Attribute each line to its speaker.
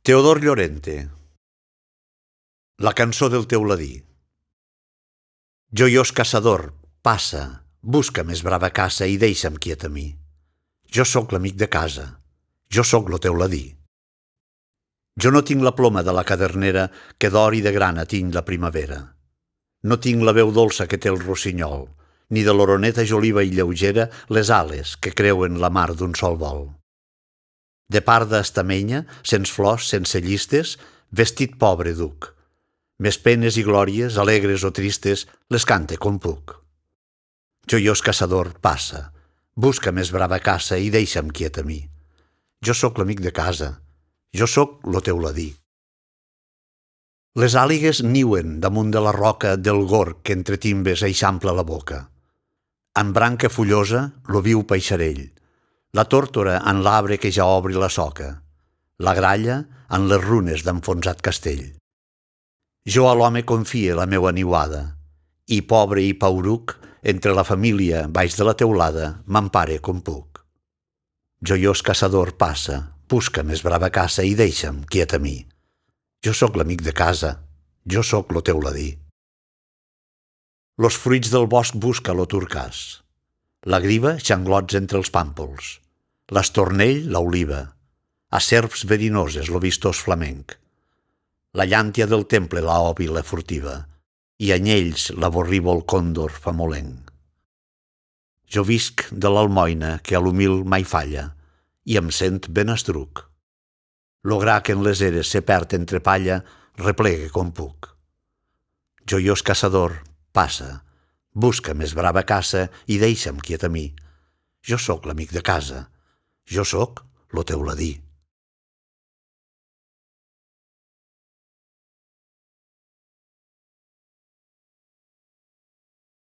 Speaker 1: Teodor Llorente. La cançó del teuladí. Joiós caçador, passa, busca més brava caça i deixa'm quiet a mi. Jo sóc l'amic de casa, jo sóc lo teuladí. Jo no tinc la ploma de la cadernera que d'or i de grana tinc la primavera. No tinc la veu dolça que té el rossinyol, ni de l'oroneta joliva i lleugera les ales que creuen la mar d'un sol vol. De parda estamenya, sense flors, sense llistes, vestit pobre duc. Mes penes i glòries, alegres o tristes, les cante com puc. Joiós caçador, passa, busca més brava caça i deixa'm quiet a mi. Jo sóc l'amic de casa, jo sóc lo teuladí. Les àligues niuen damunt de la roca del gorg que entre timbes eixampla la boca. En branca fullosa, lo viu peixarell. La tórtora en l'arbre que ja obri la soca. La gralla en les runes d'enfonsat castell. Jo a l'home confie la meua niuada, i pobre i pauruc, entre la família baix de la teulada, m'empare com puc. Joiós caçador, passa, busca més brava caça i deixa'm quiet a mi. Jo sóc l'amic de casa, jo sóc lo teuladí. Los fruits del bosc busca lo turcàs. La griva, xanglots entre els pàmpols. L'estornell, l'oliva. A serps verinoses, lo vistós flamenc. La llàntia del temple, la òbila furtiva. I anyells, la borrívol còndor famolenc. Jo visc de l'almoina que a l'humil mai falla, i em sent ben estruc. Lo gra que en les eres se perd entre palla, replegue com puc. Joiós caçador, passa, busca més brava caça i deixa'm quiet a mi. Jo sóc l'amic de casa, jo sóc lo teuladí.